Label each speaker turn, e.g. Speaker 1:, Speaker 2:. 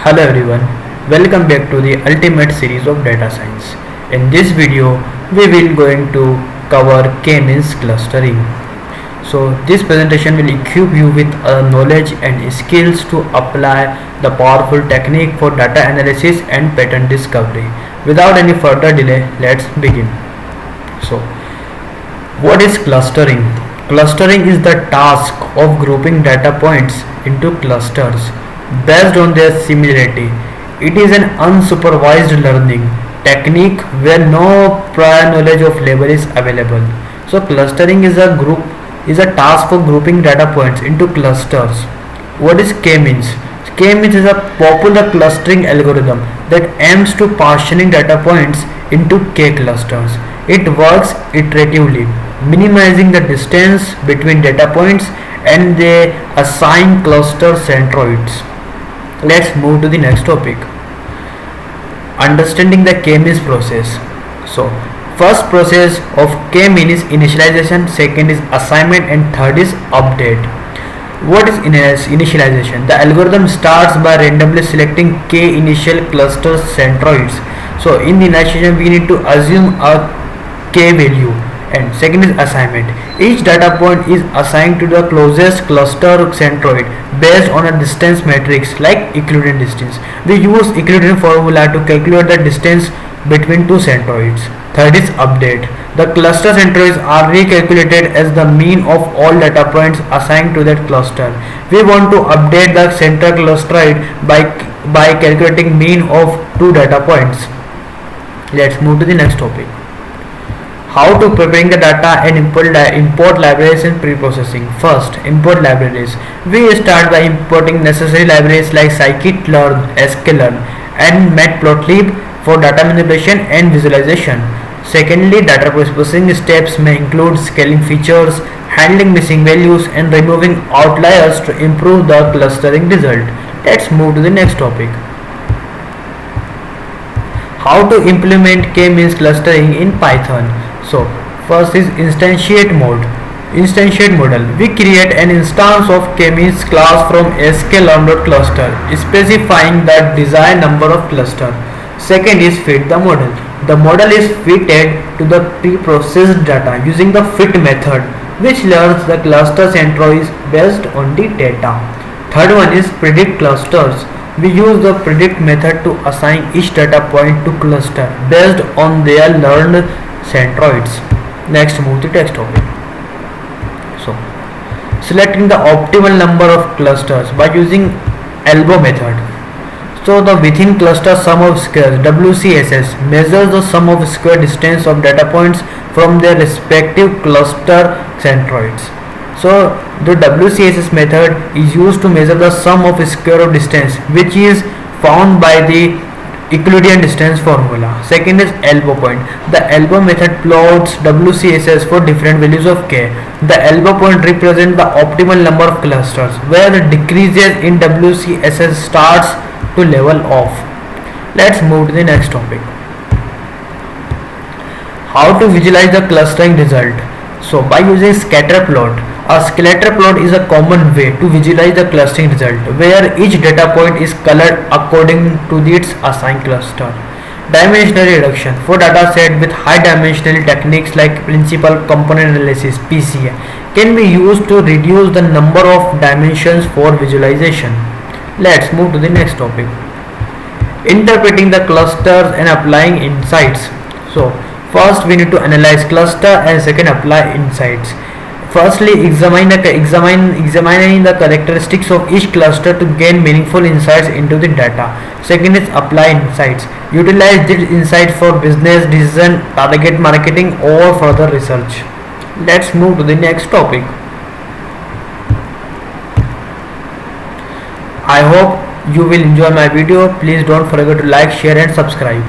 Speaker 1: Hello everyone, welcome back to the ultimate series of data science. In this video, we will going to cover K-means clustering. So this presentation will equip you with knowledge and skills to apply the powerful technique for data analysis and pattern discovery. Without any further delay, let's begin. So, what is clustering? Clustering is the task of grouping data points into clusters based on their similarity. It is an unsupervised learning technique where no prior knowledge of label is available. So clustering is a task for grouping data points into clusters. What is K-means? K-means is a popular clustering algorithm that aims to partitioning data points into K clusters. It works iteratively, minimizing the distance between data points and the assigned cluster centroids. Let's move to the next topic. Understanding the K-means process. So, first process of K-mean is initialization, second is assignment, and third is update. What is initialization? The algorithm starts by randomly selecting K initial cluster centroids. So, in the initialization, we need to assume a K value. And second is assignment. Each data point is assigned to the closest cluster centroid based on a distance matrix like Euclidean distance. We use Euclidean formula to calculate the distance between two centroids. Third is update. The cluster centroids are recalculated as the mean of all data points assigned to that cluster. We want to update the center clusteroid by calculating mean of two data points. Let's move to the next topic. How to preparing the data and import libraries and pre-processing. First, import libraries. We start by importing necessary libraries like scikit-learn, sklearn, and matplotlib for data manipulation and visualization. Secondly, data processing steps may include scaling features, handling missing values, and removing outliers to improve the clustering result. Let's move to the next topic. How to implement K-means clustering in Python. So, first is instantiate mode. Instantiate model. We create an instance of K-means class from sklearn.cluster, specifying the desired number of cluster. Second is fit the model. The model is fitted to the pre-processed data using the fit method, which learns the cluster centroids based on the data. Third one is predict clusters. We use the predict method to assign each data point to cluster based on their learned centroids. Next, move to text topic. So, selecting the optimal number of clusters by using elbow method. So, the within cluster sum of squares WCSS measures the sum of square distance of data points from their respective cluster centroids. So, the WCSS method is used to measure the sum of square of distance, which is found by the Euclidean distance formula. Second is elbow point. The elbow method plots WCSS for different values of K. The elbow point represents the optimal number of clusters, where the decreases in WCSS starts to level off. Let's move to the next topic. How to visualize the clustering result. So, by using scatter plot. A scatter plot is a common way to visualize the clustering result, where each data point is colored according to its assigned cluster. Dimensional reduction. For data set with high dimensional techniques like principal component analysis (PCA) can be used to reduce the number of dimensions for visualization. Let's move to the next topic. Interpreting the clusters and applying insights. So, first we need to analyze cluster and second apply insights. Firstly, examining the characteristics of each cluster to gain meaningful insights into the data. Second is apply insights. Utilize these insights for business decision, target marketing, or further research. Let's move to the next topic. I hope you will enjoy my video. Please don't forget to like, share, and subscribe.